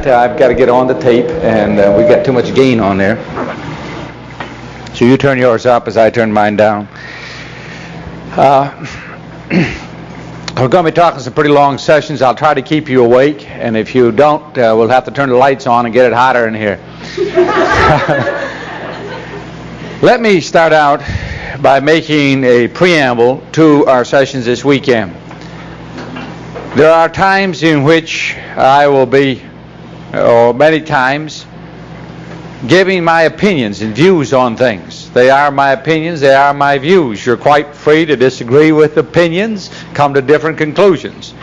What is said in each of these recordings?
I've got to get on the tape, and we've got too much gain on there. So you turn yours up as I turn mine down. We're going to be talking some pretty long sessions. I'll try to keep you awake, and if you don't, we'll have to turn the lights on and get it hotter in here. Let me start out by making a preamble to our sessions this weekend. There are times in which I will be, or many times, giving my opinions and views on things. They are my opinions, they are my views. You're quite free to disagree with opinions, come to different conclusions.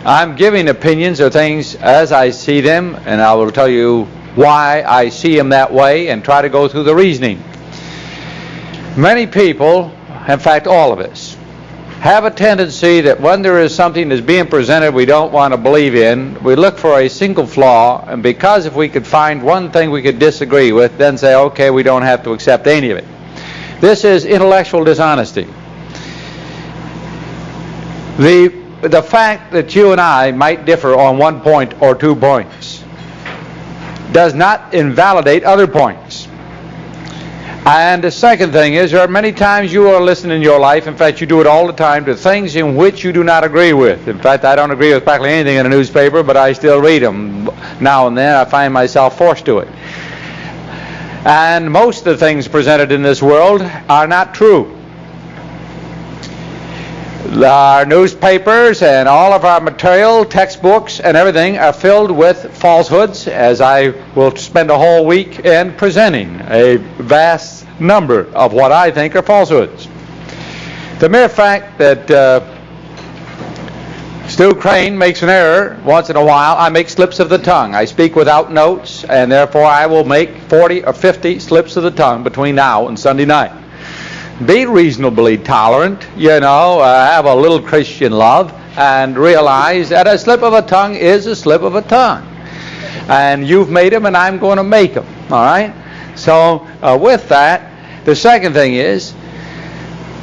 I'm giving opinions of things as I see them, and I will tell you why I see them that way and try to go through the reasoning. Many people, in fact all of us, have a tendency that when there is something that's being presented we don't want to believe in, we look for a single flaw, and because if we could find one thing we could disagree with, then say, okay, we don't have to accept any of it. This is intellectual dishonesty. The fact that you and I might differ on 1 point or 2 points does not invalidate other points. And the second thing is, there are many times you will listen in your life, in fact you do it all the time, to things in which you do not agree with. In fact, I don't agree with practically anything in a newspaper, but I still read them. Now and then I find myself forced to it. And most of the things presented in this world are not true. Our newspapers and all of our material, textbooks and everything are filled with falsehoods, as I will spend a whole weekend presenting a vast number of what I think are falsehoods. The mere fact that Stuart Crane makes an error once in a while, I make slips of the tongue. I speak without notes, and therefore I will make 40 or 50 slips of the tongue between now and Sunday night. Be reasonably tolerant, have a little Christian love, and realize that a slip of a tongue is a slip of a tongue. And you've made them, and I'm going to make them, all right? So with that, the second thing is,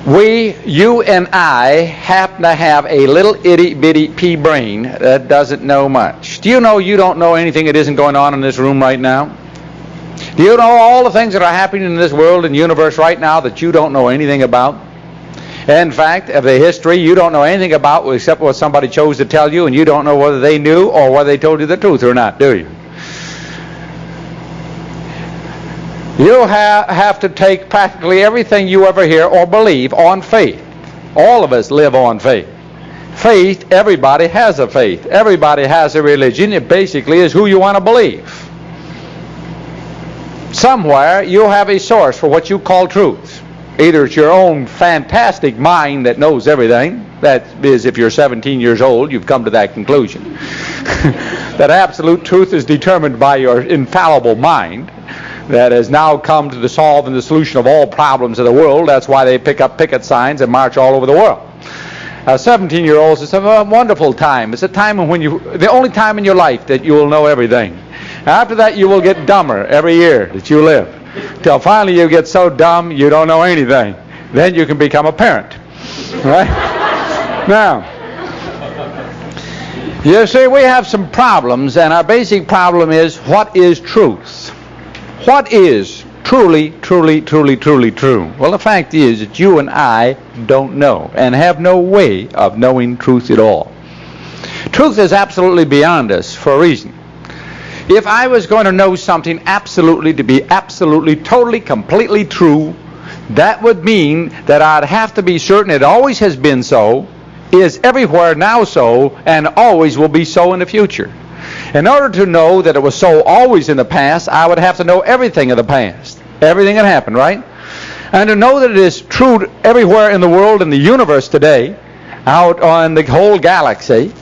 you and I happen to have a little itty-bitty pea brain that doesn't know much. Do you know you don't know anything that isn't going on in this room right now? Do you know all the things that are happening in this world and universe right now that you don't know anything about? In fact, of the history, you don't know anything about except what somebody chose to tell you, and you don't know whether they knew or whether they told you the truth or not, do you? You have to take practically everything you ever hear or believe on faith. All of us live on faith. Faith, everybody has a faith. Everybody has a religion. It basically is who you want to believe. Somewhere you have a source for what you call truth. Either it's your own fantastic mind that knows everything. That is, if you're 17 years old, you've come to that conclusion. That absolute truth is determined by your infallible mind that has now come to the solve and the solution of all problems of the world. That's why they pick up picket signs and march all over the world. 17-year-olds, it's a wonderful time. It's a time when the only time in your life that you will know everything. After that, you will get dumber every year that you live, till finally you get so dumb you don't know anything. Then you can become a parent, right? Now, you see, we have some problems, and our basic problem is, what is truth? What is truly, truly, truly, truly true? Well, the fact is that you and I don't know, and have no way of knowing truth at all. Truth is absolutely beyond us for a reason. If I was going to know something absolutely to be absolutely, totally, completely true, that would mean that I'd have to be certain it always has been so, is everywhere now so, and always will be so in the future. In order to know that it was so always in the past, I would have to know everything of the past. Everything that happened, right? And to know that it is true everywhere in the world, in the universe today, out on the whole galaxy,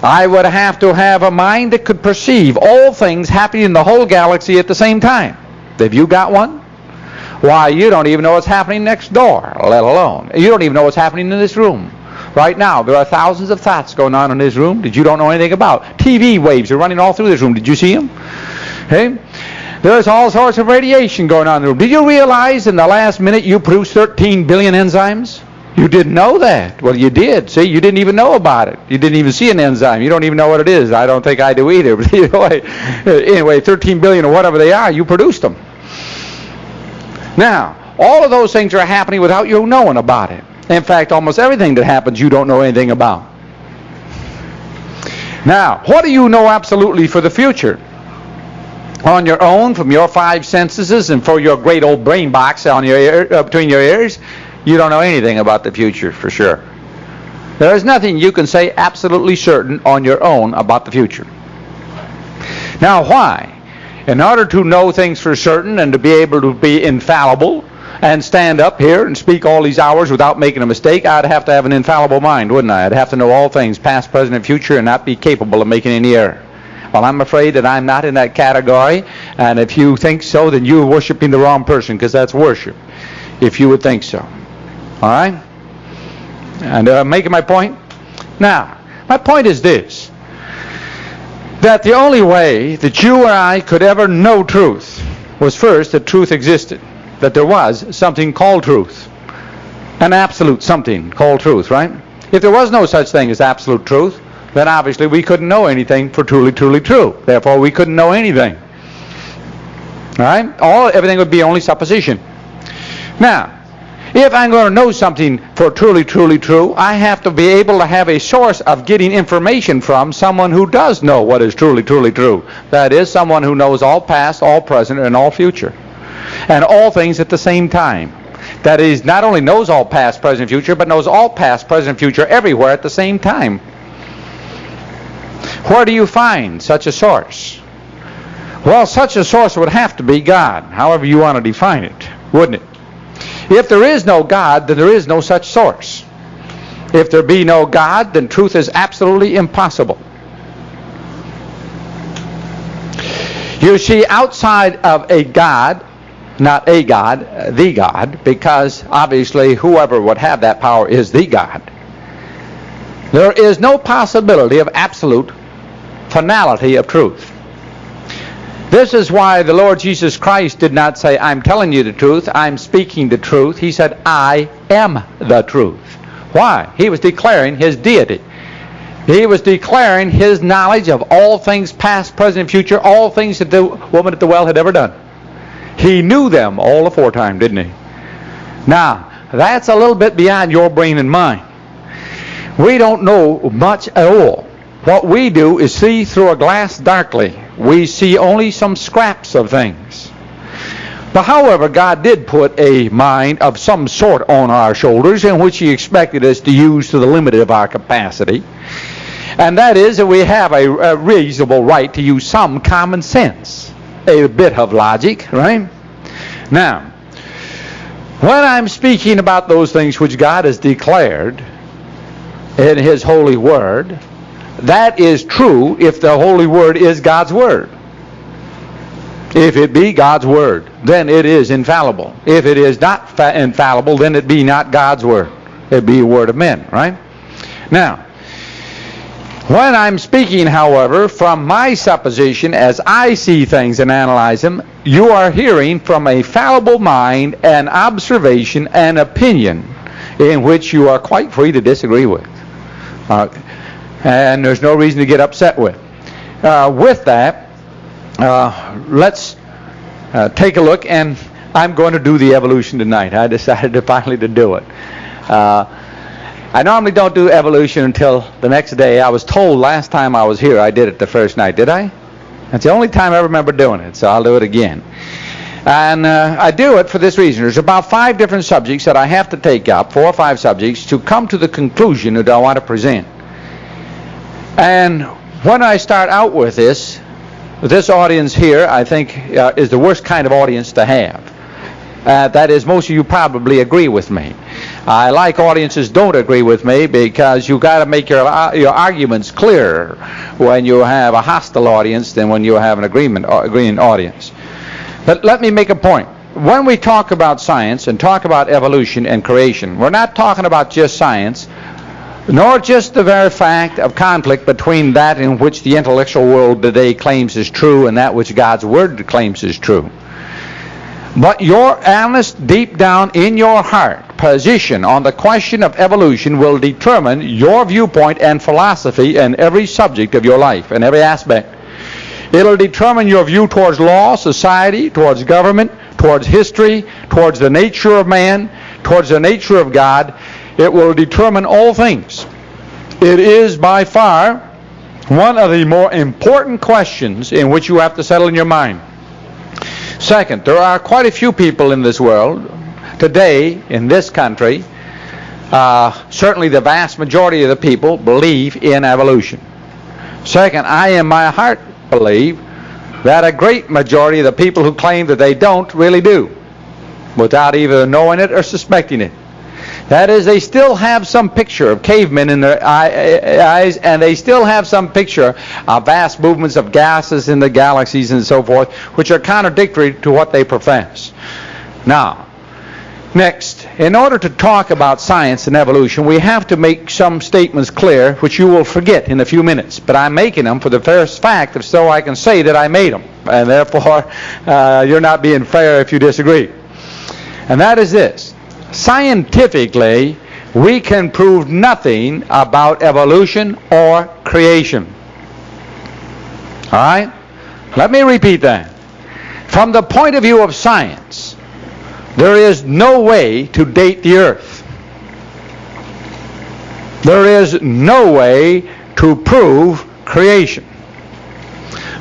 I would have to have a mind that could perceive all things happening in the whole galaxy at the same time. Have you got one? Why, you don't even know what's happening next door, let alone. You don't even know what's happening in this room. Right now, there are thousands of thoughts going on in this room that you don't know anything about. TV waves are running all through this room. Did you see them? Hey? There's all sorts of radiation going on in the room. Did you realize in the last minute you produced 13 billion enzymes? You didn't know that. Well, you did. See, you didn't even know about it. You didn't even see an enzyme. You don't even know what it is. I don't think I do either. But anyway, 13 billion or whatever they are, you produced them. Now, all of those things are happening without you knowing about it. In fact, almost everything that happens you don't know anything about. Now, what do you know absolutely for the future? On your own, from your five senses and for your great old brain box on your ear, between your ears, you don't know anything about the future for sure. There is nothing you can say absolutely certain on your own about the future. Now, why? In order to know things for certain and to be able to be infallible and stand up here and speak all these hours without making a mistake, I'd have to have an infallible mind, wouldn't I? I'd have to know all things, past, present, and future, and not be capable of making any error. Well, I'm afraid that I'm not in that category, and if you think so, then you're worshiping the wrong person, because that's worship, if you would think so. All right? And making my point? Now, my point is this, that the only way that you or I could ever know truth was first that truth existed, that there was something called truth, an absolute something called truth, right? If there was no such thing as absolute truth, then obviously we couldn't know anything for truly, truly true. Therefore, we couldn't know anything. All right? Everything would be only supposition. Now, if I'm going to know something for truly, truly true, I have to be able to have a source of getting information from someone who does know what is truly, truly true. That is, someone who knows all past, all present, and all future. And all things at the same time. That is, not only knows all past, present, and future, but knows all past, present, and future everywhere at the same time. Where do you find such a source? Well, such a source would have to be God, however you want to define it, wouldn't it? If there is no God, then there is no such source. If there be no God, then truth is absolutely impossible. You see, outside of a God, not a God, the God, because obviously whoever would have that power is the God, there is no possibility of absolute finality of truth. This is why the Lord Jesus Christ did not say, I'm telling you the truth, I'm speaking the truth. He said, I am the truth. Why? He was declaring his deity. He was declaring his knowledge of all things past, present, and future, all things that the woman at the well had ever done. He knew them all aforetime, didn't he? Now, that's a little bit beyond your brain and mine. We don't know much at all. What we do is see through a glass darkly. We see only some scraps of things. But however, God did put a mind of some sort on our shoulders in which he expected us to use to the limit of our capacity. And that is that we have a reasonable right to use some common sense, a bit of logic, right? Now, when I'm speaking about those things which God has declared in his holy word, that is true if the holy word is God's word. If it be God's word, then it is infallible. If it is not infallible, then it be not God's word. It be a word of men, right? Now, when I'm speaking, however, from my supposition as I see things and analyze them, you are hearing from a fallible mind and observation and opinion in which you are quite free to disagree with. And there's no reason to get upset with. With that, let's take a look, and I'm going to do the evolution tonight. I decided finally to do it. I normally don't do evolution until the next day. I was told last time I was here I did it the first night. Did I? That's the only time I remember doing it, so I'll do it again. And I do it for this reason. There's about 5 different subjects that I have to take up, 4 or 5 subjects, to come to the conclusion that I want to present. And when I start out with this audience here, I think, is the worst kind of audience to have. That is, most of you probably agree with me. I like audiences don't agree with me because you've got to make your arguments clearer when you have a hostile audience than when you have an agreeing audience. But let me make a point. When we talk about science and talk about evolution and creation, we're not talking about just science, nor just the very fact of conflict between that in which the intellectual world today claims is true and that which God's Word claims is true. But your honest, deep down in your heart, position on the question of evolution will determine your viewpoint and philosophy in every subject of your life, in every aspect. It'll determine your view towards law, society, towards government, towards history, towards the nature of man, towards the nature of God. It will determine all things. It is by far one of the more important questions in which you have to settle in your mind. Second, there are quite a few people in this world today, in this country, certainly the vast majority of the people believe in evolution. Second, I in my heart believe that a great majority of the people who claim that they don't really do, without either knowing it or suspecting it. That is, they still have some picture of cavemen in their eyes, and they still have some picture of vast movements of gases in the galaxies and so forth, which are contradictory to what they profess. Now, next, in order to talk about science and evolution, we have to make some statements clear, which you will forget in a few minutes. But I'm making them for the first fact, of so I can say that I made them. And therefore, you're not being fair if you disagree. And that is this. Scientifically, we can prove nothing about evolution or creation. All right? Let me repeat that. From the point of view of science, there is no way to date the earth. There is no way to prove creation.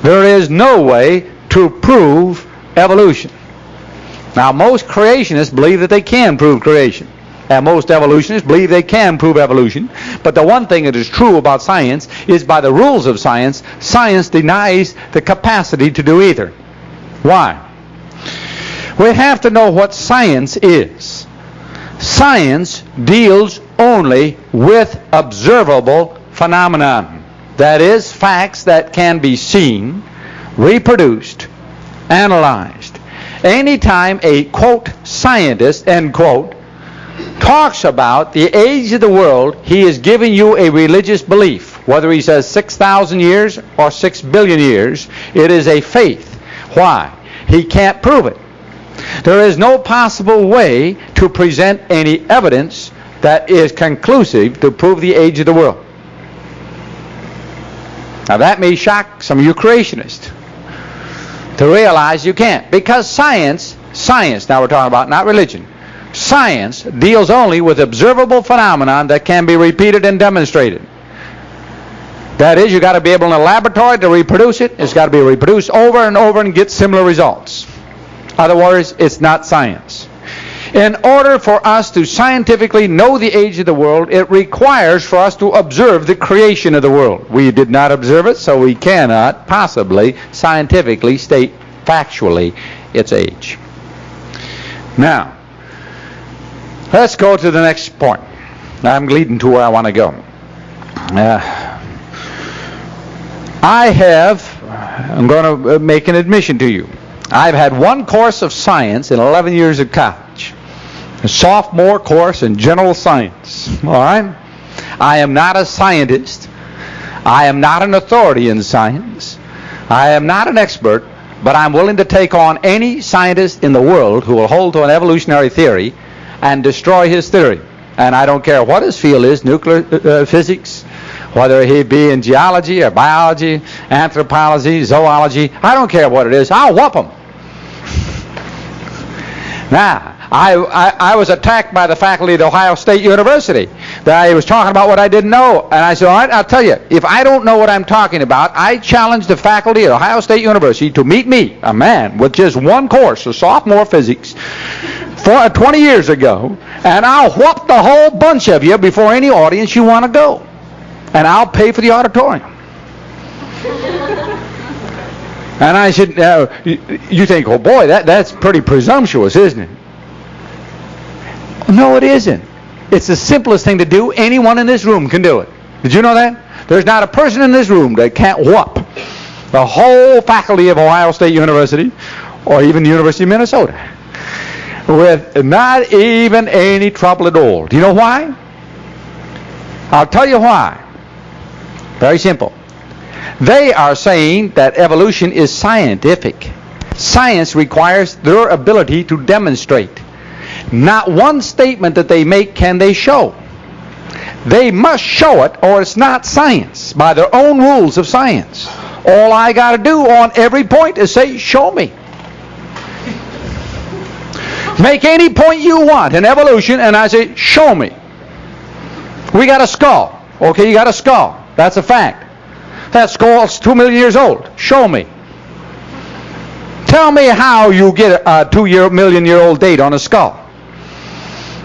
There is no way to prove evolution. Now, most creationists believe that they can prove creation. And most evolutionists believe they can prove evolution. But the one thing that is true about science is, by the rules of science, science denies the capacity to do either. Why? We have to know what science is. Science deals only with observable phenomenon. That is, facts that can be seen, reproduced, analyzed. Anytime a, quote, scientist, end quote, talks about the age of the world, he is giving you a religious belief. Whether he says 6,000 years or 6 billion years, it is a faith. Why? He can't prove it. There is no possible way to present any evidence that is conclusive to prove the age of the world. Now that may shock some of you creationists to realize you can't. Because science now we're talking about, not religion. Science deals only with observable phenomenon that can be repeated and demonstrated. That is, you've got to be able in a laboratory to reproduce it. It's got to be reproduced over and over and get similar results. Otherwise, it's not science. In order for us to scientifically know the age of the world, it requires for us to observe the creation of the world. We did not observe it, so we cannot possibly scientifically state factually its age. Now, let's go to the next point. I'm leading to where I want to go. I'm going to make an admission to you. I've had one course of science in 11 years of college. A sophomore course in general science. All right? I am not a scientist. I am not an authority in science. I am not an expert, but I'm willing to take on any scientist in the world who will hold to an evolutionary theory and destroy his theory. And I don't care what his field is, nuclear physics, whether he be in geology or biology, anthropology, zoology. I don't care what it is. I'll whoop him. Now, I was attacked by the faculty at Ohio State University that I was talking about what I didn't know. And I said, all right, I'll tell you, if I don't know what I'm talking about, I challenge the faculty at Ohio State University to meet me, a man with just one course of sophomore physics, 20 years ago, and I'll whoop the whole bunch of you before any audience you want to go. And I'll pay for the auditorium. And I said, you think, oh boy, that's pretty presumptuous, isn't it? No, it isn't. It's the simplest thing to do. Anyone in this room can do it. Did you know that? There's not a person in this room that can't whoop the whole faculty of Ohio State University or even the University of Minnesota with not even any trouble at all. Do you know why? I'll tell you why. Very simple. They are saying that evolution is scientific. Science requires their ability to demonstrate. Not one statement that they make can they show. They must show it, or it's not science, by their own rules of science. All I got to do on every point is say, show me. Make any point you want in evolution, and I say, show me. We got a skull. Okay, you got a skull. That's a fact. That skull's 2 million years old. Show me. Tell me how you get a 2 million year old date on a skull.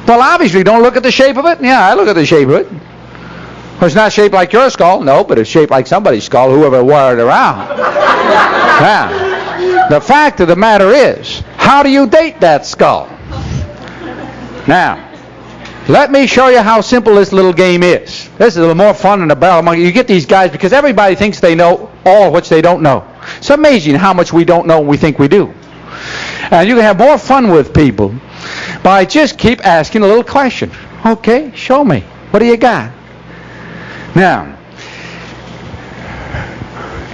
Well, obviously, don't look at the shape of it. Yeah, I look at the shape of it. Well, it's not shaped like your skull. No, but it's shaped like somebody's skull, whoever wore it around. Now, the fact of the matter is, how do you date that skull? Now, let me show you how simple this little game is. This is a little more fun than a barrel monkey. You get these guys because everybody thinks they know all which they don't know. It's amazing how much we don't know and we think we do. And you can have more fun with people by just keep asking a little question. Okay, show me. What do you got? Now,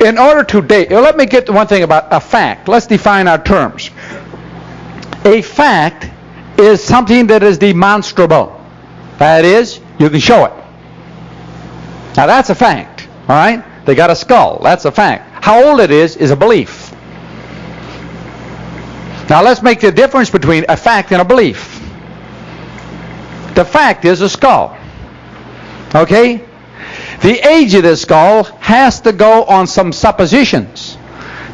in order to date, let me get to one thing about a fact. Let's define our terms. A fact is something that is demonstrable. That is, you can show it. Now that's a fact, all right? They got a skull. That's a fact. How old it is a belief. Now let's make the difference between a fact and a belief. The fact is a skull. Okay? The age of the skull has to go on some suppositions.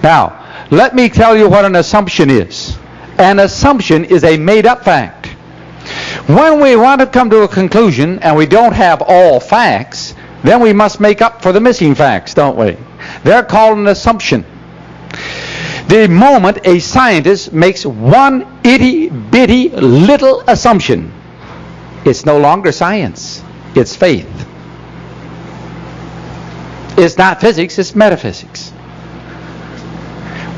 Now, let me tell you what an assumption is. An assumption is a made-up fact. When we want to come to a conclusion and we don't have all facts, then we must make up for the missing facts, don't we? They're called an assumption. The moment a scientist makes one itty-bitty little assumption, it's no longer science, it's faith. It's not physics, it's metaphysics.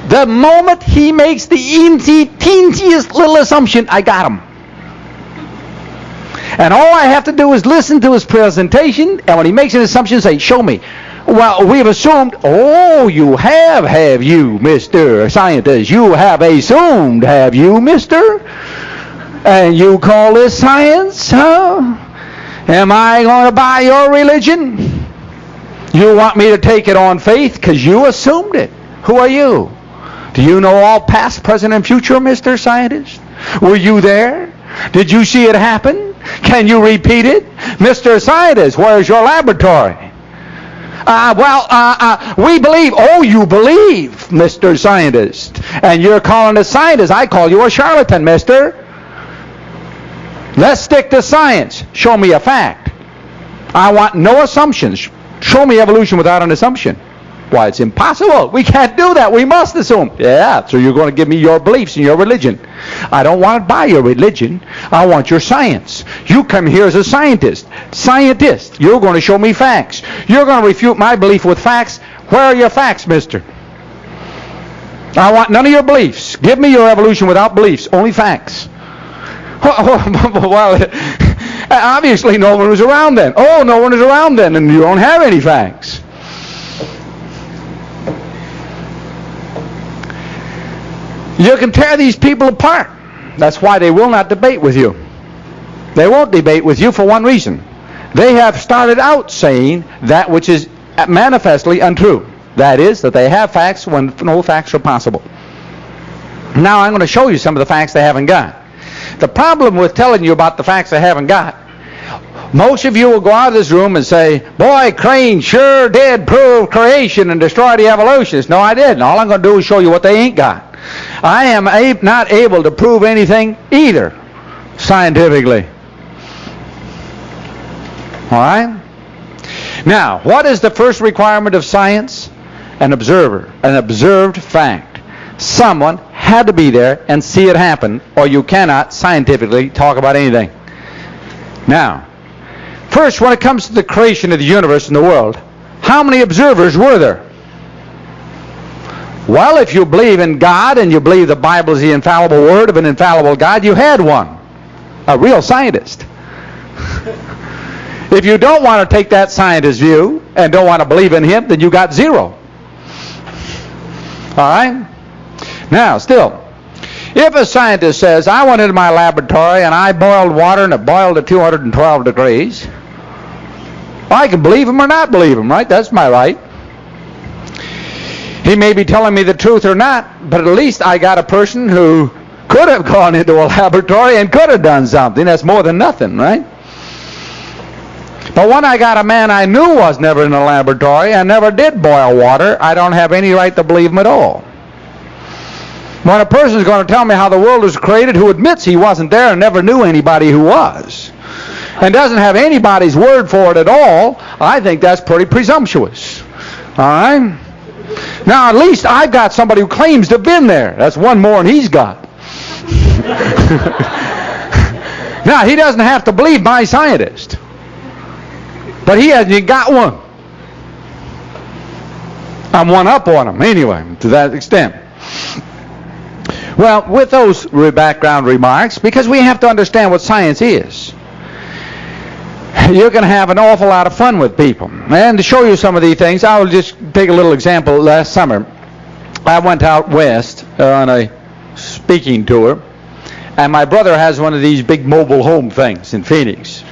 The moment he makes the teentiest little assumption, I got him. And all I have to do is listen to his presentation, and when he makes an assumption, say, show me. Well, we've assumed, oh, you have you, Mr. Scientist? You have assumed, have you, mister? And you call this science, huh? Am I going to buy your religion? You want me to take it on faith because you assumed it. Who are you? Do you know all past, present, and future, Mr. Scientist? Were you there? Did you see it happen? Can you repeat it? Mr. Scientist, where's your laboratory? We believe. Oh, you believe, Mr. Scientist. And you're calling us scientist. I call you a charlatan, mister. Let's stick to science. Show me a fact. I want no assumptions. Show me evolution without an assumption. Why, it's impossible. We can't do that. We must assume. Yeah, so you're going to give me your beliefs and your religion. I don't want to buy your religion. I want your science. You come here as a scientist. Scientist, you're going to show me facts. You're going to refute my belief with facts. Where are your facts, mister? I want none of your beliefs. Give me your evolution without beliefs. Only facts. Well, obviously no one was around then. Oh, no one is around then, and you don't have any facts. You can tear these people apart. That's why they will not debate with you. They won't debate with you for one reason. They have started out saying that which is manifestly untrue. That is, that they have facts when no facts are possible. Now I'm going to show you some of the facts they haven't got. The problem with telling you about the facts they haven't got, most of you will go out of this room and say, boy, Crane sure did prove creation and destroy the evolutionists. No, I didn't. All I'm going to do is show you what they ain't got. I am not able to prove anything either, scientifically. All right? Now, what is the first requirement of science? An observer, an observed fact. Someone had to be there and see it happen, or you cannot scientifically talk about anything. Now, first, when it comes to the creation of the universe and the world, how many observers were there? Well, if you believe in God and you believe the Bible is the infallible word of an infallible God, you had one, a real scientist. If you don't want to take that scientist view and don't want to believe in him, then you got zero. All right? Now, still, If a scientist says, I went into my laboratory and I boiled water and it boiled to 212 degrees, well, I can believe him or not believe him, right? That's my right. He may be telling me the truth or not, but at least I got a person who could have gone into a laboratory and could have done something. That's more than nothing, right? But when I got a man I knew was never in a laboratory and never did boil water, I don't have any right to believe him at all. When a person is going to tell me how the world was created who admits he wasn't there and never knew anybody who was, and doesn't have anybody's word for it at all, I think that's pretty presumptuous. All right? Now, at least I've got somebody who claims to have been there. That's one more than he's got. Now, he doesn't have to believe my scientist, but he hasn't got one. I'm one up on him anyway, to that extent. Well, with those background remarks, because we have to understand what science is, you're going to have an awful lot of fun with people. And to show you some of these things, I'll just take a little example. Last summer, I went out west on a speaking tour, and my brother has one of these big mobile home things in Phoenix.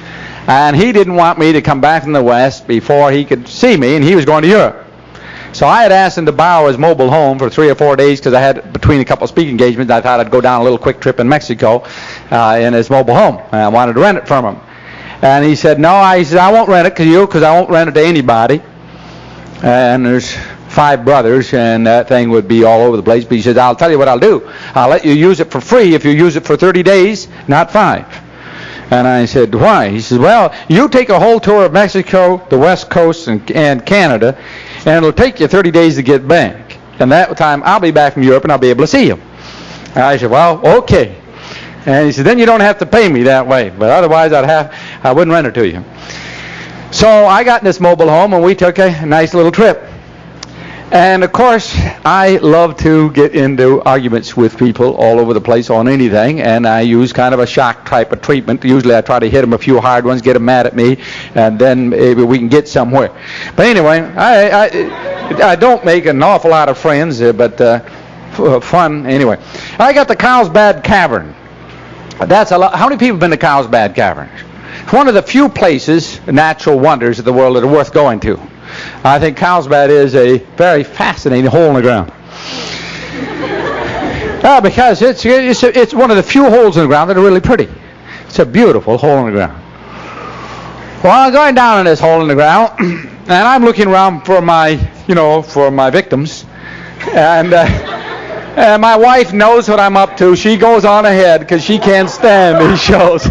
And he didn't want me to come back from the west before he could see me, and he was going to Europe. So I had asked him to borrow his mobile home for 3 or 4 days because I had, between a couple of speaking engagements, I thought I'd go down a little quick trip in Mexico in his mobile home. And I wanted to rent it from him. And he said, no, I won't rent it because I won't rent it to anybody. And there's 5 brothers, and that thing would be all over the place. But he said, I'll tell you what I'll do. I'll let you use it for free if you use it for 30 days, not 5. And I said, why? He said, well, you take a whole tour of Mexico, the West Coast, and Canada, and it'll take you 30 days to get back. And that time, I'll be back from Europe, and I'll be able to see you. And I said, well, okay. And he said, then you don't have to pay me that way, but otherwise I wouldn't rent it to you. So I got in this mobile home, and we took a nice little trip. And of course, I love to get into arguments with people all over the place on anything, and I use kind of a shock type of treatment. Usually I try to hit them a few hard ones, get them mad at me, and then maybe we can get somewhere. But anyway, I don't make an awful lot of friends, but fun anyway. I got the Carlsbad Cavern. That's a lot. How many people have been to Carlsbad Cavern? It's one of the few places, natural wonders of the world, that are worth going to. I think Carlsbad is a very fascinating hole in the ground. Because it's one of the few holes in the ground that are really pretty. It's a beautiful hole in the ground. Well, I'm going down in this hole in the ground, and I'm looking around for my victims, and my wife knows what I'm up to. She goes on ahead because she can't stand these shows.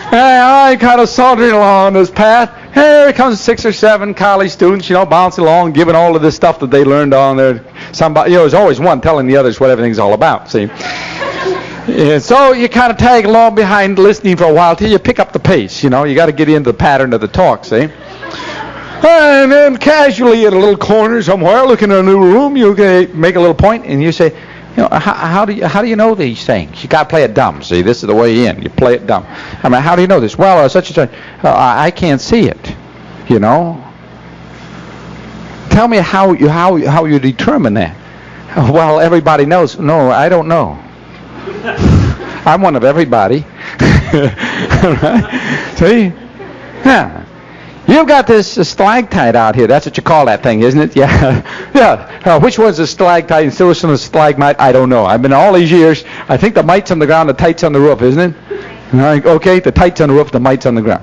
And I kind of sauntering along this path. Here comes 6 or 7 college students, bouncing along, giving all of this stuff that they learned on there. Somebody, there's always one telling the others what everything's all about, see. And so you kind of tag along behind, listening for a while till you pick up the pace. You got to get into the pattern of the talk, see. And then casually at a little corner somewhere, looking at a new room, you make a little point, and you say, how do you know these things? You got to play it dumb. See, this is the way in. You play it dumb. I mean, how do you know this? Well, such and such. I can't see it. Tell me how you determine that. Well, everybody knows. No, I don't know. I'm one of everybody. See? Yeah. You've got this stalactite out here. That's what you call that thing, isn't it? Yeah. Yeah. Which one's a stalactite and still is a stalagmite? I don't know. I've been all these years. I think the mite's on the ground, the tight's on the roof, isn't it? Okay, the tight's on the roof, the mite's on the ground.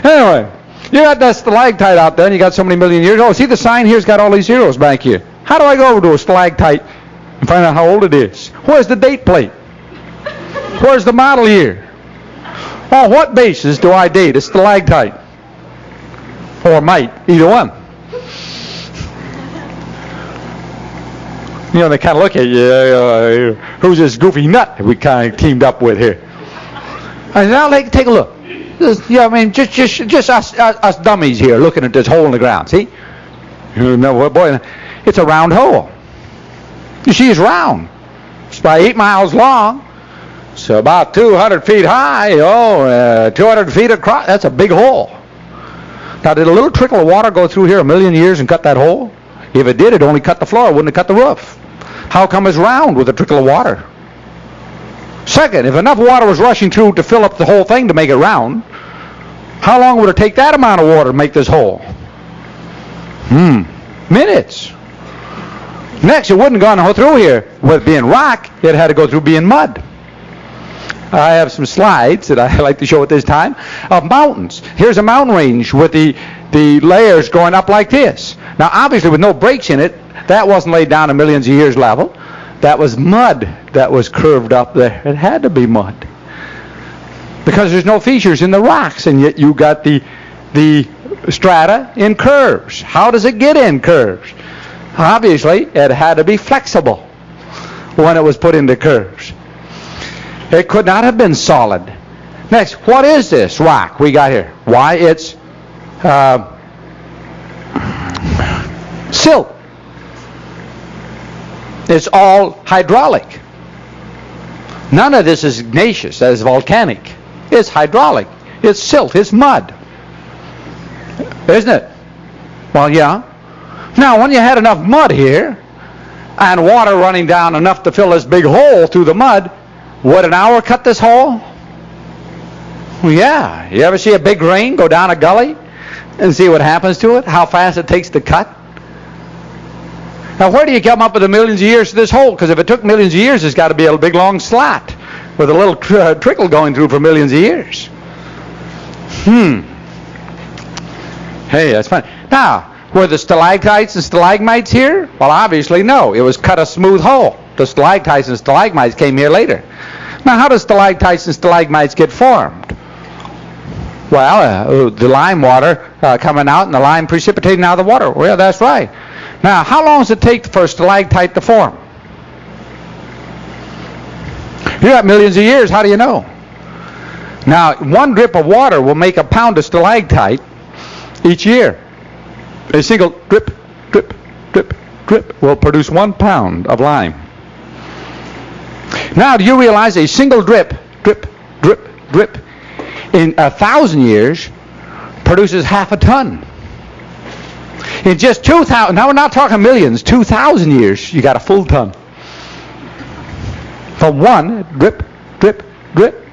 Anyway, you got that stalactite out there, and you got so many million years. Oh, see the sign here's got all these zeros back here. How do I go over to a stalactite and find out how old it is? Where's the date plate? Where's the model year? On what basis do I date a stalactite? Or mite, either one. They kind of look at you, who's this goofy nut we kind of teamed up with here? I said, now take a look. Just us dummies here looking at this hole in the ground, see? Boy, it's a round hole. You see, it's round. It's about 8 miles long. So about 200 feet high, 200 feet across. That's a big hole. Now, did a little trickle of water go through here a million years and cut that hole? If it did, it only cut the floor. It wouldn't have cut the roof. How come it's round with a trickle of water? Second, if enough water was rushing through to fill up the whole thing to make it round, how long would it take that amount of water to make this hole? Minutes. Next, it wouldn't have gone through here with being rock. It had to go through being mud. I have some slides that I like to show at this time of mountains. Here's a mountain range with the layers going up like this. Now, obviously, with no breaks in it, that wasn't laid down a millions of years level. That was mud that was curved up there. It had to be mud. Because there's no features in the rocks, and yet you got the strata in curves. How does it get in curves? Obviously, it had to be flexible when it was put into curves. It could not have been solid. Next, what is this rock we got here? Why, it's silt. It's all hydraulic. None of this is igneous, that is volcanic. It's hydraulic. It's silt. It's mud. Isn't it? Well, yeah. Now, when you had enough mud here and water running down enough to fill this big hole through the mud, would an hour cut this hole? Well, yeah. You ever see a big rain go down a gully and see what happens to it? How fast it takes to cut? Now, where do you come up with the millions of years to this hole? Because if it took millions of years, it's got to be a big, long slot with a little trickle going through for millions of years. Hey, that's funny. Now, were the stalactites and stalagmites here? Well, obviously, no. It was cut a smooth hole. The stalactites and stalagmites came here later. Now, how do stalactites and stalagmites get formed? Well, the lime water coming out and the lime precipitating out of the water. Well, that's right. Now, how long does it take for a stalactite to form? You got millions of years. How do you know? Now, one drip of water will make a pound of stalactite each year. A single drip, drip, drip, drip will produce 1 pound of lime. Now, do you realize a single drip, drip, drip, drip, in 1,000 years produces half a ton? In just 2,000, now we're not talking millions, 2,000 years, you got a full ton. From one drip, drip, drip.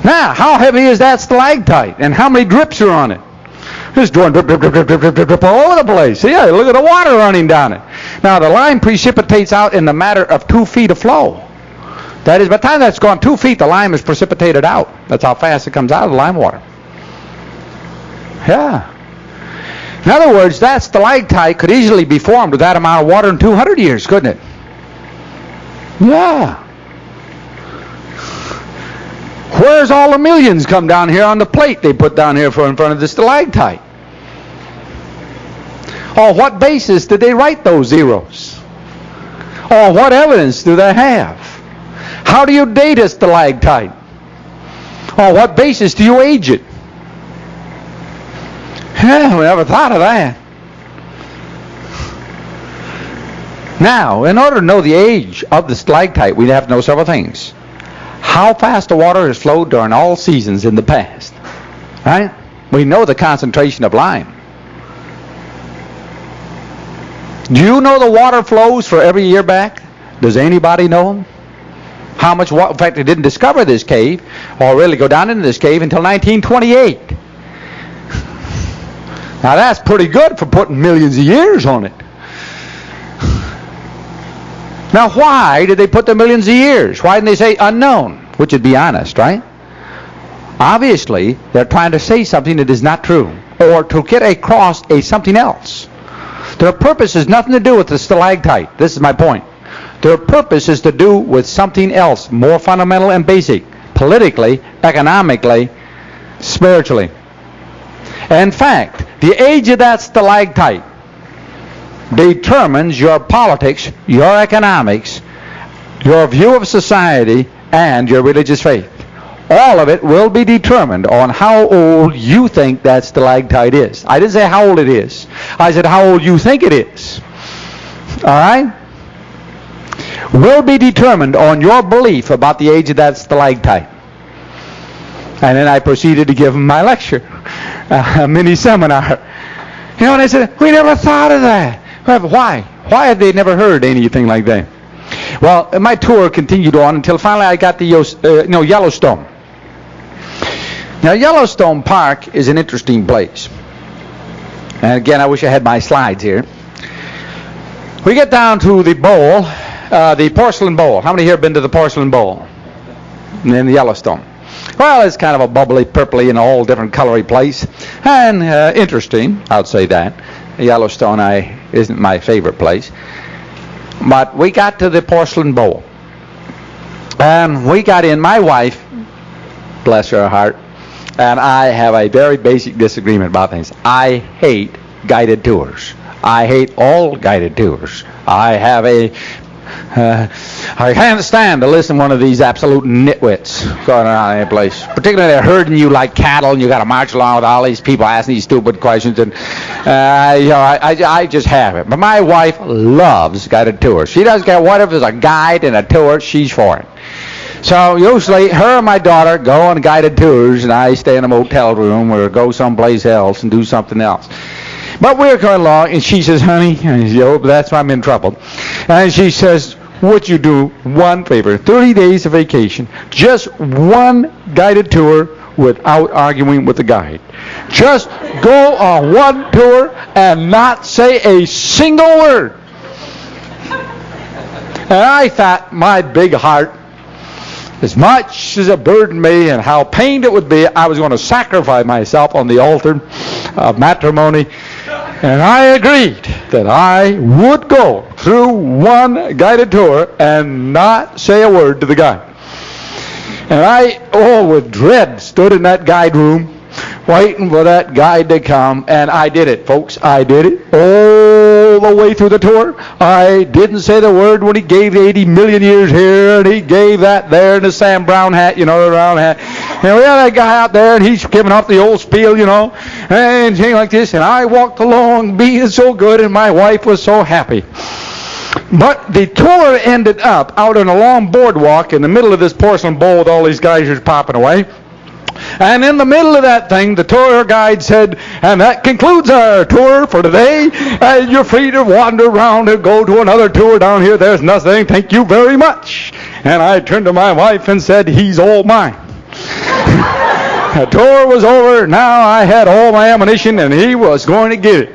Now, how heavy is that stalactite? And how many drips are on it? It's doing drip, drip, drip, drip, drip, drip, drip, drip all over the place. See, look at the water running down it. Now, the lime precipitates out in the matter of 2 feet of flow. That is, by the time that's gone 2 feet, the lime is precipitated out. That's how fast it comes out of the lime water. Yeah. In other words, that stalactite could easily be formed with that amount of water in 200 years, couldn't it? Yeah. Where's all the millions come down here on the plate they put down here in front of the stalactite? On what basis did they write those zeros? On what evidence do they have? How do you date a stalactite? On what basis do you age it? Yeah, we never thought of that. Now, in order to know the age of the stalactite, we have to know several things. How fast the water has flowed during all seasons in the past. Right? We know the concentration of lime. Do you know the water flows for every year back? Does anybody know them? How much water? In fact, they didn't discover this cave, or really go down into this cave, until 1928. Now that's pretty good for putting millions of years on it. Now why did they put the millions of years? Why didn't they say unknown? Which would be honest, right? Obviously, they're trying to say something that is not true, or to get across something else. Their purpose has nothing to do with the stalactite. This is my point. Their purpose is to do with something else, more fundamental and basic, politically, economically, spiritually. In fact, the age of that stalactite determines your politics, your economics, your view of society, and your religious faith. All of it will be determined on how old you think that stalactite is. I didn't say how old it is. I said how old you think it is. All right? Will be determined on your belief about the age of that stalactite. And then I proceeded to give them my lecture, a mini seminar. You know, and I said, we never thought of that. Why? Why have they never heard anything like that? Well, my tour continued on until finally I got to Yellowstone. Now, Yellowstone Park is an interesting place. And again, I wish I had my slides here. We get down to the bowl, the porcelain bowl. How many here have been to the porcelain bowl in Yellowstone? Well, it's kind of a bubbly, purpley, and all different colory place. And interesting, I'd say that. Yellowstone isn't my favorite place. But we got to the porcelain bowl. And we got in. My wife, bless her heart, and I have a very basic disagreement about things. I hate guided tours. I hate all guided tours. I can't stand to listen to one of these absolute nitwits going around any place. Particularly they're herding you like cattle, and you got to march along with all these people asking these stupid questions. And I just have it. But my wife loves guided tours. She doesn't care what if there's a guide and a tour. She's for it. So usually her and my daughter go on guided tours, and I stay in a motel room or go someplace else and do something else. But we're going along, and she says, honey, that's why I'm in trouble. And she says, would you do one favor, 30 days of vacation, just one guided tour without arguing with the guide. Just go on one tour and not say a single word. And I thought, my big heart, as much as it burdened me and how pained it would be, I was going to sacrifice myself on the altar of matrimony. And I agreed that I would go through one guided tour and not say a word to the guide. And I, with dread, stood in that guide room waiting for that guide to come, and I did it, folks. I did it all the way through the tour. I didn't say the word when he gave 80 million years here, and he gave that there in the Sam Brown hat, the round hat. And we had that guy out there, and he's giving off the old spiel, and things like this. And I walked along being so good, and my wife was so happy. But the tour ended up out on a long boardwalk in the middle of this porcelain bowl with all these guys just popping away. And in the middle of that thing, the tour guide said, and that concludes our tour for today. And you're free to wander around and go to another tour down here. There's nothing. Thank you very much. And I turned to my wife and said, he's all mine. The tour was over. Now I had all my ammunition, and he was going to get it.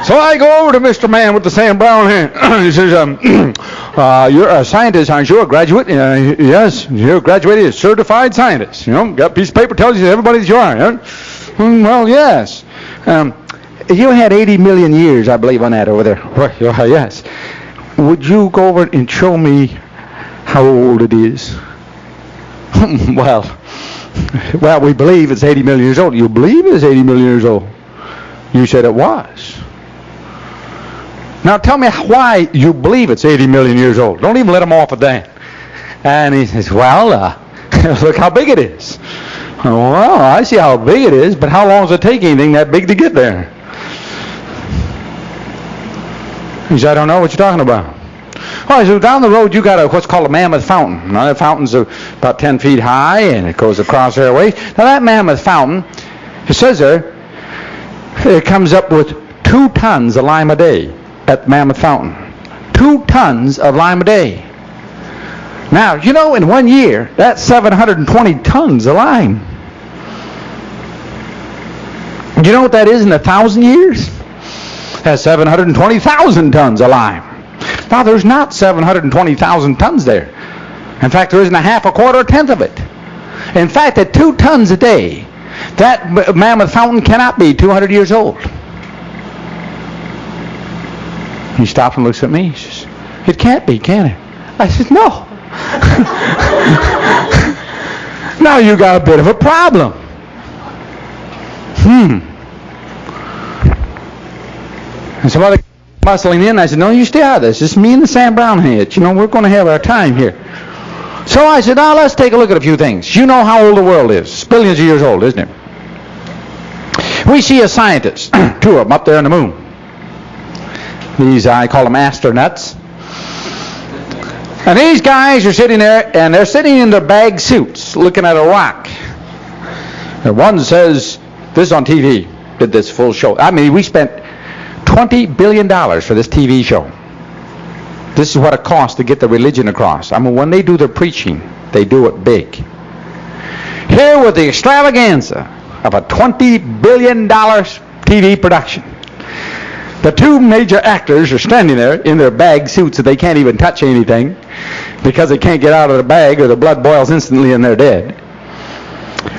So I go over to Mr. Man with the Sam Brown hat. He says, you're a scientist, aren't you? A graduate? Yes, you're a graduated certified scientist. Got a piece of paper tells you everybody that you are. Well, yes. You had 80 million years, I believe, on that over there. Well, yes. Would you go over and show me how old it is? Well, we believe it's 80 million years old. You believe it's 80 million years old? You said it was. Now tell me why you believe it's 80 million years old. Don't even let him off of that. And he says, well, look how big it is. Well, I see how big it is, but how long does it take anything that big to get there? He said, I don't know what you're talking about. Well, so down the road you got what's called a mammoth fountain. Now that fountain's about 10 feet high, and it goes across there a ways. Now that mammoth fountain, it says there, it comes up with 2 tons of lime a day at Mammoth Fountain. 2 tons of lime a day. Now, in 1 year, that's 720 tons of lime. You know what that is in 1,000 years? That's 720,000 tons of lime. Now, there's not 720,000 tons there. In fact, there isn't a half, a quarter, a tenth of it. In fact, at 2 tons a day, that Mammoth Fountain cannot be 200 years old. He stops and looks at me. He says, it can't be, can it? I said, no. Now you got a bit of a problem. And some other bustling in. I said, no, you stay out of this. It's me and the Sam Brown heads. We're going to have our time here. So I said, now let's take a look at a few things. You know how old the world is. It's billions of years old, isn't it? We see a scientist, 2 of them up there on the moon. These, I call them astronauts. And these guys are sitting there, and they're sitting in their bag suits, looking at a rock. And one says, this is on TV, did this full show. I mean, we spent $20 billion for this TV show. This is what it costs to get the religion across. I mean, when they do their preaching, they do it big. Here with the extravaganza of a $20 billion TV production. The two major actors are standing there in their bag suits that they can't even touch anything because they can't get out of the bag or the blood boils instantly and they're dead.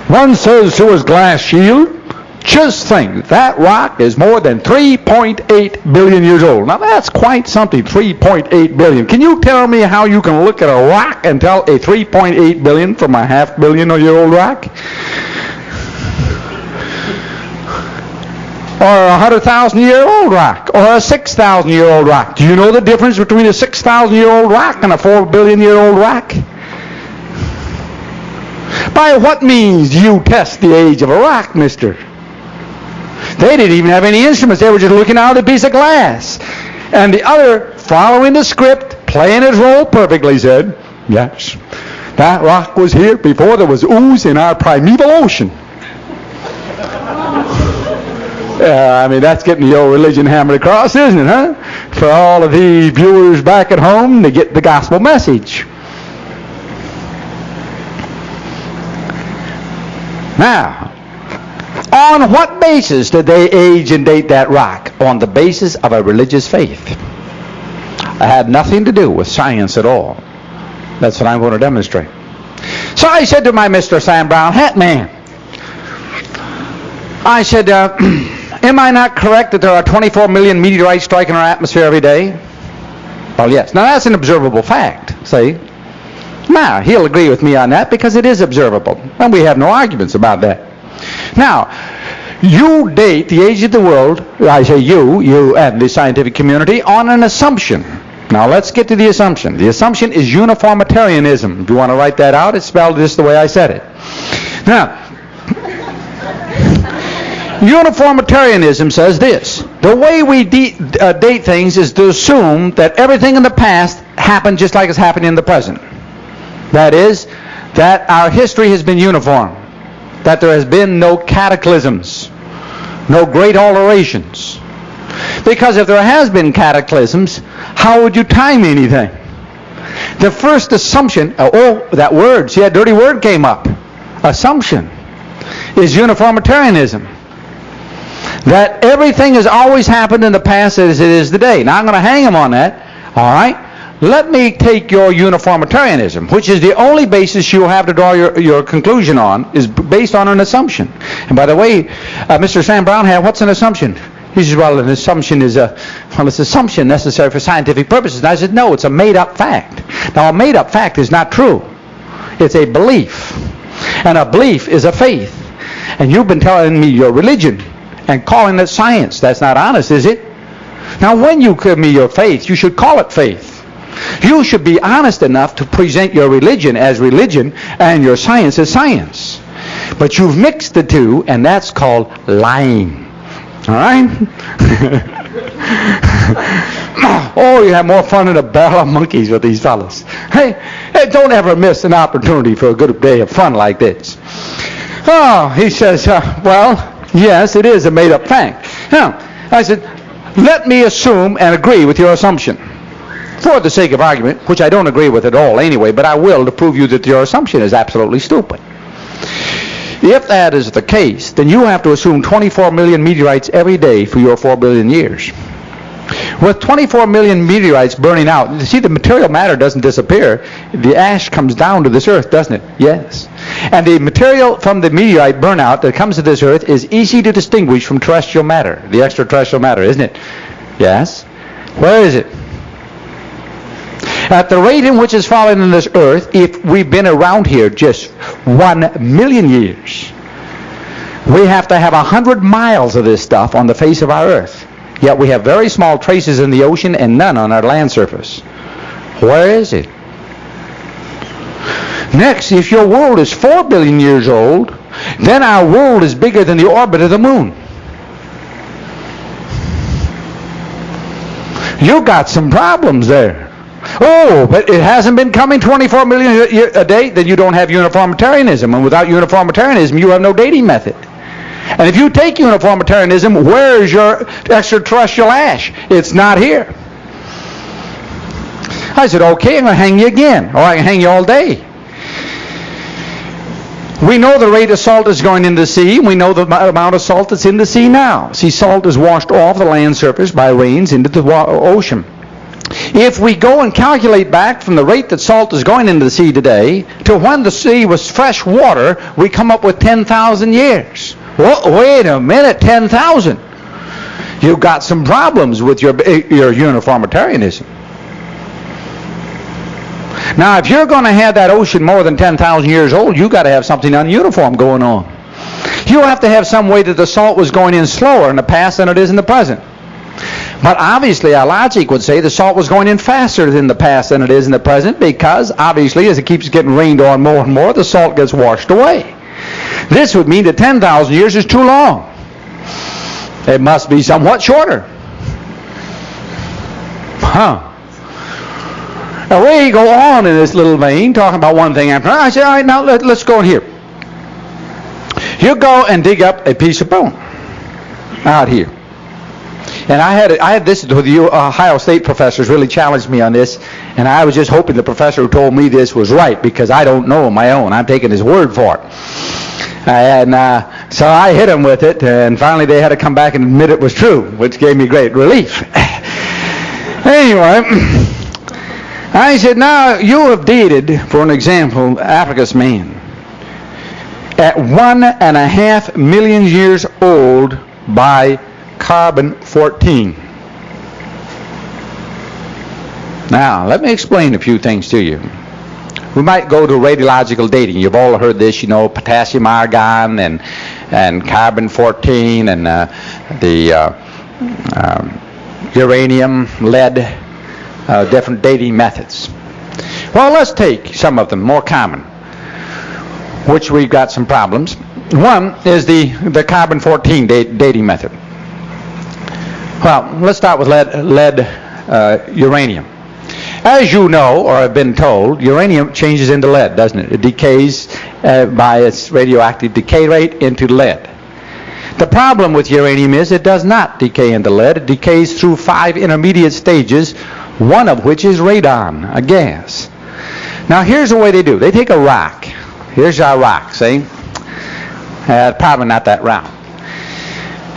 One says to his glass shield, just think, that rock is more than 3.8 billion years old. Now that's quite something, 3.8 billion. Can you tell me how you can look at a rock and tell a 3.8 billion from a half-billion-year-old rock? Or a 100,000-year-old rock, or a 6,000-year-old rock. Do you know the difference between a 6,000-year-old rock and a 4 billion-year-old rock? By what means do you test the age of a rock, mister? They didn't even have any instruments. They were just looking out at a piece of glass. And the other, following the script, playing his role perfectly, said, yes, that rock was here before there was ooze in our primeval ocean. I mean, that's getting the old religion hammered across, isn't it, huh? For all of the viewers back at home to get the gospel message. Now, on what basis did they age and date that rock? On the basis of a religious faith. It had nothing to do with science at all. That's what I'm going to demonstrate. So I said to my Mr. Sam Brown hat man, I said, am I not correct that there are 24 million meteorites striking our atmosphere every day? Well, yes. Now, that's an observable fact, see? Now, he'll agree with me on that because it is observable. And we have no arguments about that. Now, you date the age of the world, I say you and the scientific community, on an assumption. Now, let's get to the assumption. The assumption is uniformitarianism. If you want to write that out, it's spelled just the way I said it. Now, uniformitarianism says this. The way we date things is to assume that everything in the past happened just like it's happening in the present. That is, that our history has been uniform. That there has been no cataclysms, no great alterations. Because if there has been cataclysms, how would you time anything? The first assumption, that word, see that dirty word came up. Assumption is uniformitarianism. That everything has always happened in the past as it is today. Now I'm going to hang him on that. All right? Let me take your uniformitarianism, which is the only basis you'll have to draw your conclusion on, is based on an assumption. And by the way, Mr. Sam Brown had, what's an assumption? He says, well, an assumption is it's assumption necessary for scientific purposes. And I said, no, it's a made-up fact. Now, a made-up fact is not true. It's a belief. And a belief is a faith. And you've been telling me your religion and calling it science. That's not honest, is it? Now, when you give me your faith, you should call it faith. You should be honest enough to present your religion as religion and your science as science. But you've mixed the two, and that's called lying. All right? Oh, you have more fun than a barrel of monkeys with these fellas. Hey, don't ever miss an opportunity for a good day of fun like this. Oh, he says, well, yes, it is a made-up fact. Now, I said, let me assume and agree with your assumption. For the sake of argument, which I don't agree with at all anyway, but I will to prove you that your assumption is absolutely stupid. If that is the case, then you have to assume 24 million meteorites every day for your 4 billion years. With 24 million meteorites burning out, you see, the material matter doesn't disappear. The ash comes down to this earth, doesn't it? Yes. And the material from the meteorite burnout that comes to this earth is easy to distinguish from terrestrial matter, the extraterrestrial matter, isn't it? Yes. Where is it? At the rate in which it's fallen in this earth, if we've been around here just 1 million years, we have to have 100 miles of this stuff on the face of our earth. Yet we have very small traces in the ocean and none on our land surface. Where is it? Next, if your world is 4 billion years old, then our world is bigger than the orbit of the moon. You got some problems there. Oh, but it hasn't been coming 24 million a day, then you don't have uniformitarianism. And without uniformitarianism, you have no dating method. And if you take uniformitarianism, where is your extraterrestrial ash? It's not here. I said, okay, I'm going to hang you again, or I can hang you all day. We know the rate of salt is going into the sea. We know the amount of salt that's in the sea now. See, salt is washed off the land surface by rains into the ocean. If we go and calculate back from the rate that salt is going into the sea today to when the sea was fresh water, we come up with 10,000 years. Well, wait a minute, 10,000. You've got some problems with your uniformitarianism. Now, if you're going to have that ocean more than 10,000 years old, you've got to have something ununiform going on. You have to have some way that the salt was going in slower in the past than it is in the present. But obviously, our logic would say the salt was going in faster in the past than it is in the present, because obviously, as it keeps getting rained on more and more, the salt gets washed away. This would mean that 10,000 years is too long. It must be somewhat shorter. Now, we go on in this little vein, talking about one thing after another. I said, all right, now let's go in here. You go and dig up a piece of bone out here. And I had this with the Ohio State professors really challenged me on this, and I was just hoping the professor who told me this was right, because I don't know on my own. I'm taking his word for it. And so I hit him with it, and finally they had to come back and admit it was true, which gave me great relief. Anyway, I said, now you have dated, for an example, Africa's man at 1.5 million years old by carbon-14. Now, let me explain a few things to you. We might go to radiological dating. You've all heard this, you know, potassium argon and carbon-14 and the uranium, lead, different dating methods. Well, let's take some of them, more common, which we've got some problems. One is the carbon-14 dating method. Well, let's start with uranium. As you know, or have been told, uranium changes into lead, doesn't it? It decays by its radioactive decay rate into lead. The problem with uranium is it does not decay into lead. It decays through 5 intermediate stages, one of which is radon, a gas. Now, here's the way they do. They take a rock. Here's our rock, see? Probably not that round.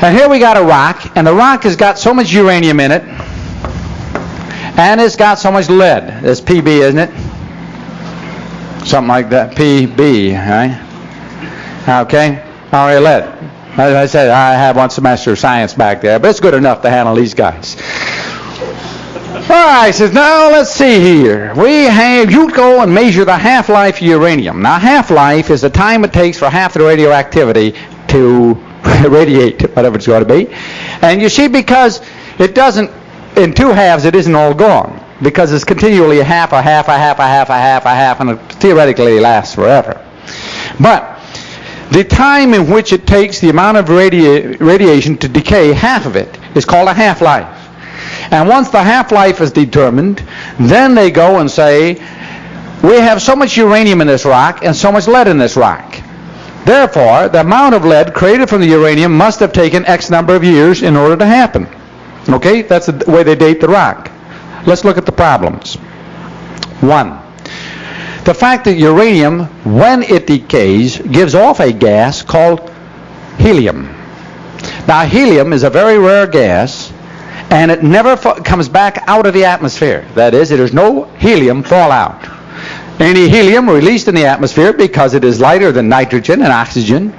And here we got a rock, and the rock has got so much uranium in it, and it's got so much lead. That's PB, isn't it? Something like that. PB, right? Okay? All right, lead. As I said, I have 1 semester of science back there, but it's good enough to handle these guys. All right, says, now let's see here. You go and measure the half-life of uranium. Now, half-life is the time it takes for half the radioactivity to radiate, whatever it's going to be. And you see, because it doesn't, in 2 halves, it isn't all gone, because it's continually a half, and it theoretically lasts forever. But the time in which it takes the amount of radiation to decay half of it is called a half-life. And once the half-life is determined, then they go and say, we have so much uranium in this rock and so much lead in this rock. Therefore, the amount of lead created from the uranium must have taken X number of years in order to happen. Okay? That's the way they date the rock. Let's look at the problems. 1. The fact that uranium, when it decays, gives off a gas called helium. Now, helium is a very rare gas, and it never comes back out of the atmosphere. That is, there's no helium fallout. Any helium released in the atmosphere, because it is lighter than nitrogen and oxygen,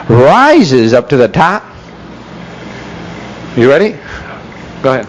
rises up to the top. You ready? Go ahead.